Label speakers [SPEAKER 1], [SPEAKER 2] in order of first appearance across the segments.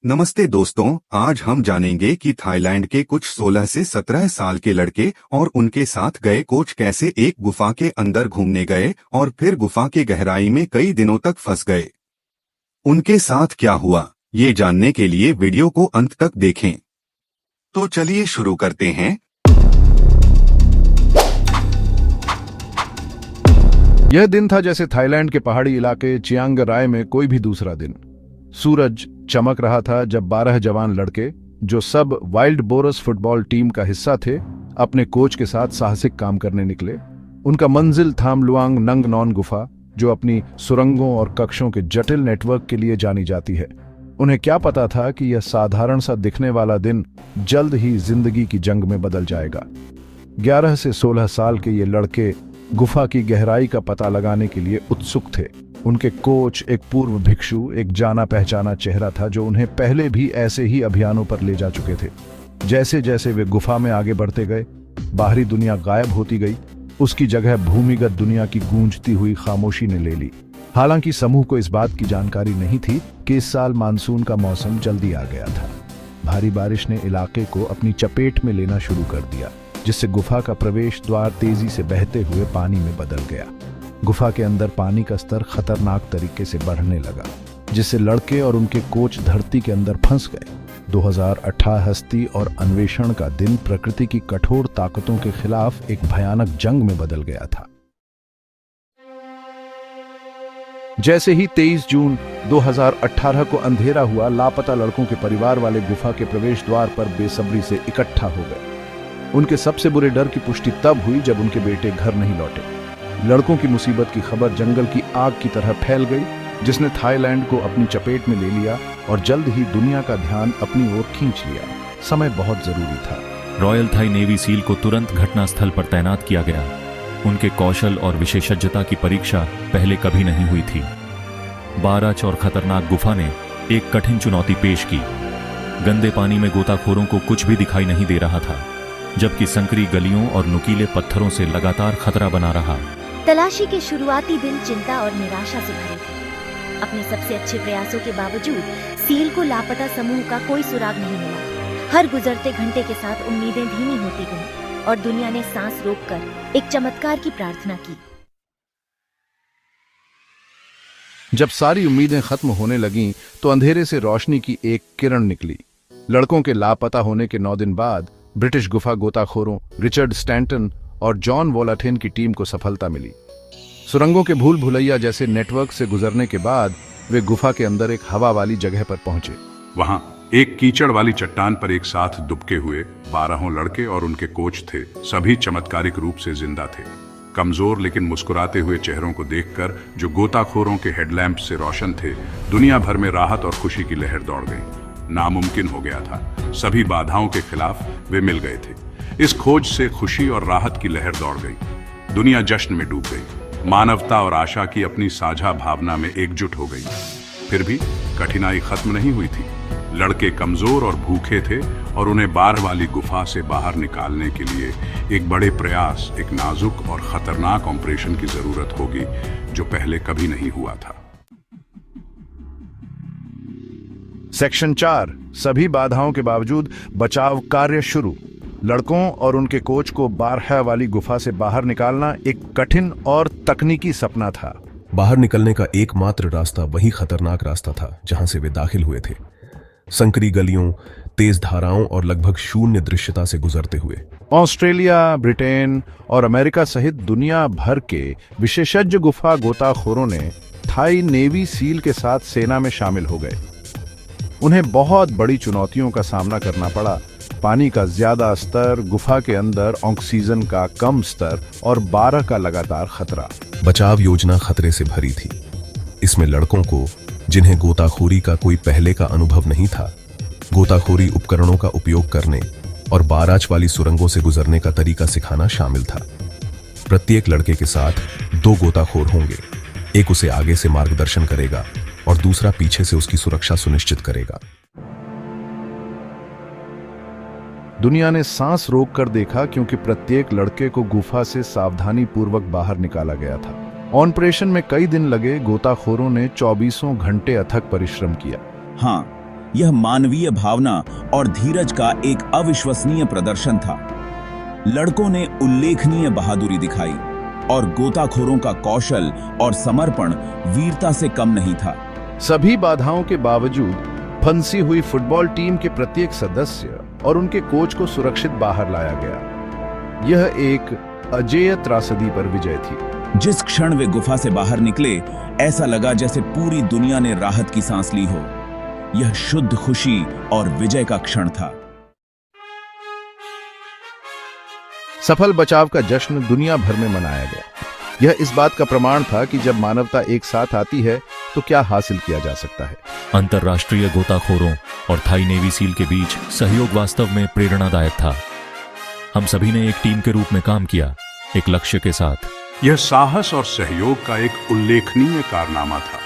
[SPEAKER 1] नमस्ते दोस्तों, आज हम जानेंगे कि थाईलैंड के कुछ 16 से 17 साल के लड़के और उनके साथ गए कोच कैसे एक गुफा के अंदर घूमने गए और फिर गुफा के गहराई में कई दिनों तक फंस गए। उनके साथ क्या हुआ, ये जानने के लिए वीडियो को अंत तक देखें। तो चलिए शुरू करते हैं।
[SPEAKER 2] यह दिन था जैसे थाईलैंड के पहाड़ी इलाके चियांग राय में कोई भी दूसरा दिन। सूरज चमक रहा था जब 12 जवान लड़के, जो सब वाइल्ड बोरस फुटबॉल टीम का हिस्सा थे, अपने कोच के साथ साहसिक काम करने निकले। उनका मंजिल थाम लुआंग नंग नॉन गुफा, जो अपनी सुरंगों और कक्षों के जटिल नेटवर्क के लिए जानी जाती है। उन्हें क्या पता था कि यह साधारण सा दिखने वाला दिन जल्द ही जिंदगी की जंग में बदल जाएगा। 11 से 16 साल के ये लड़के गुफा की गहराई का पता लगाने के लिए उत्सुक थे। उनके कोच एक पूर्व भिक्षु, एक जाना पहचाना चेहरा था जो उन्हें पहले भी ऐसे ही अभियानों पर ले जा चुके थे। जैसे जैसे वे गुफा में आगे बढ़ते गए, बाहरी दुनिया गायब होती गई। उसकी जगह भूमिगत दुनिया की गूंजती हुई खामोशी ने ले ली। हालांकि समूह को इस बात की जानकारी नहीं थी कि इस साल मानसून का मौसम जल्दी आ गया था। भारी बारिश ने इलाके को अपनी चपेट में लेना शुरू कर दिया, जिससे गुफा का प्रवेश द्वार तेजी से बहते हुए पानी में बदल गया। गुफा के अंदर पानी का स्तर खतरनाक तरीके से बढ़ने लगा, जिससे लड़के और उनके कोच धरती के अंदर फंस गए। 2018 हस्ती और अन्वेषण का दिन प्रकृति की कठोर ताकतों के खिलाफ एक भयानक जंग में बदल गया था। जैसे ही 23 जून 2018 को अंधेरा हुआ, लापता लड़कों के परिवार वाले गुफा के प्रवेश द्वार पर बेसब्री से इकट्ठा हो गए। उनके सबसे बुरे डर की पुष्टि तब हुई जब उनके बेटे घर नहीं लौटे। लड़कों की मुसीबत की खबर जंगल की आग की तरह फैल गई, जिसने थाईलैंड को अपनी चपेट में ले लिया और जल्द ही दुनिया का ध्यान अपनी ओर खींच लिया। समय बहुत जरूरी था।
[SPEAKER 3] रॉयल थाई नेवी सील को तुरंत घटनास्थल पर तैनात किया गया। उनके कौशल और विशेषज्ञता की परीक्षा पहले कभी नहीं हुई थी। बाराच और खतरनाक गुफा ने एक कठिन चुनौती पेश की। गंदे पानी में गोताखोरों को कुछ भी दिखाई नहीं दे रहा था, जबकि संकरी गलियों और नुकीले पत्थरों से लगातार खतरा बना रहा।
[SPEAKER 4] तलाशी के शुरुआती दिन चिंता और निराशा से भरे थे। अपने सबसे अच्छे प्रयासों के बावजूद सील को लापता समूह का कोई सुराग नहीं मिला। हर गुजरते घंटे के साथ उम्मीदें धीमी होती गईं और दुनिया ने सांस रोककर एक चमत्कार की प्रार्थना की।
[SPEAKER 2] जब सारी उम्मीदें खत्म होने लगीं, तो अंधेरे से रोशनी की एक किरण निकली। लड़कों के लापता होने के 9 दिन बाद ब्रिटिश गुफा गोताखोरों रिचर्ड स्टैंटन और जॉन वोलाटेन की टीम को सफलता मिली। सुरंगों के भूल भुलैया जैसे नेटवर्क से गुजरने के बाद वे गुफा के अंदर एक हवा वाली जगह पर पहुंचे।
[SPEAKER 5] वहां एक कीचड़ वाली चट्टान पर एक साथ दुबके हुए 12 लड़के और उनके कोच थे। सभी चमत्कारिक रूप से जिंदा थे। कमजोर लेकिन मुस्कुराते हुए चेहरों को देखकर, जो गोताखोरों के हेडलैम्प से रोशन थे, दुनिया भर में राहत और खुशी की लहर दौड़ गई। नामुमकिन हो गया था। सभी बाधाओं के खिलाफ वे मिल गए थे। इस खोज से खुशी और राहत की लहर दौड़ गई। दुनिया जश्न में डूब गई। मानवता और आशा की अपनी साझा भावना में एकजुट हो गई। फिर भी कठिनाई खत्म नहीं हुई थी। लड़के कमजोर और भूखे थे और उन्हें बाढ़ वाली गुफा से बाहर निकालने के लिए एक बड़े प्रयास, एक नाजुक और खतरनाक ऑपरेशन की जरूरत होगी, जो पहले कभी नहीं हुआ था।
[SPEAKER 2] सेक्शन 4, सभी बाधाओं के बावजूद बचाव कार्य शुरू। लड़कों और उनके कोच को बारह वाली गुफा से बाहर निकालना एक कठिन और तकनीकी सपना था।
[SPEAKER 6] बाहर निकलने का एकमात्र रास्ता वही खतरनाक रास्ता था जहां से वे दाखिल हुए थे। संकरी गलियों, तेज धाराओं और लगभग शून्य दृश्यता से गुजरते हुए
[SPEAKER 2] ऑस्ट्रेलिया, ब्रिटेन और अमेरिका सहित दुनिया भर के विशेषज्ञ गुफा गोताखोरों ने थाई नेवी सील के साथ सेना में शामिल हो गए। उन्हें बहुत बड़ी चुनौतियों का सामना करना पड़ा। पानी का ज्यादा स्तर, गुफा के अंदर ऑक्सीजन का कम स्तर और 12 का लगातार खतरा।
[SPEAKER 6] बचाव योजना खतरे से भरी थी। इसमें लड़कों को, जिन्हें गोताखोरी का कोई पहले का अनुभव नहीं था, गोताखोरी उपकरणों का उपयोग करने और बाराच वाली सुरंगों से गुजरने का तरीका सिखाना शामिल था। प्रत्येक लड़के के साथ 2 गोताखोर होंगे। एक उसे आगे से मार्गदर्शन करेगा और दूसरा पीछे से उसकी सुरक्षा सुनिश्चित करेगा।
[SPEAKER 2] दुनिया ने सांस रोककर देखा, क्योंकि प्रत्येक लड़के को गुफा से सावधानी पूर्वक बाहर निकाला गया था। ऑपरेशन में कई दिन लगे। गोताखोरों ने 24 घंटे अथक परिश्रम किया।
[SPEAKER 7] हाँ, यह मानवीय भावना और धीरज का एक अविश्वसनीय प्रदर्शन था। लड़कों ने उल्लेखनीय बहादुरी दिखाई और गोताखोरों का कौशल और समर्पण वीरता से कम नहीं था।
[SPEAKER 2] सभी बाधाओं के बावजूद फंसी हुई फुटबॉल टीम के प्रत्येक सदस्य और उनके कोच को सुरक्षित बाहर लाया गया। यह एक अजेय त्रासदी पर विजय थी।
[SPEAKER 7] जिस क्षण वे गुफा से बाहर निकले, ऐसा लगा जैसे पूरी दुनिया ने राहत की सांस ली हो। यह शुद्ध खुशी और विजय का क्षण था।
[SPEAKER 2] सफल बचाव का जश्न दुनिया भर में मनाया गया। यह इस बात का प्रमाण था कि जब मानवता एक साथ आती है तो क्या हासिल किया जा सकता है।
[SPEAKER 3] अंतर्राष्ट्रीय गोताखोरों और थाई नेवी सील के बीच सहयोग वास्तव में प्रेरणादायक था। हम सभी ने एक टीम के रूप में काम किया, एक लक्ष्य के साथ।
[SPEAKER 5] यह साहस और सहयोग का एक उल्लेखनीय कारनामा था।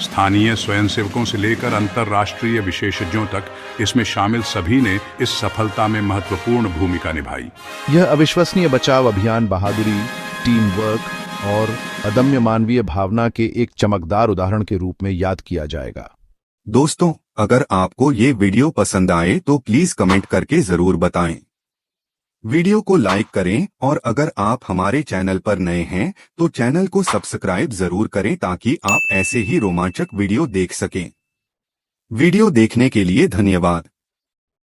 [SPEAKER 5] स्थानीय स्वयंसेवकों से लेकर अंतर्राष्ट्रीय विशेषज्ञों तक इसमें शामिल सभी ने इस सफलता में महत्वपूर्ण भूमिका निभाई।
[SPEAKER 2] यह अविश्वसनीय बचाव अभियान बहादुरी, टीम वर्क और अदम्य मानवीय भावना के एक चमकदार उदाहरण के रूप में याद किया जाएगा।
[SPEAKER 1] दोस्तों, अगर आपको ये वीडियो पसंद आए तो प्लीज कमेंट करके जरूर बताएं। वीडियो को लाइक करें और अगर आप हमारे चैनल पर नए हैं तो चैनल को सब्सक्राइब जरूर करें ताकि आप ऐसे ही रोमांचक वीडियो देख सकें। वीडियो देखने के लिए धन्यवाद।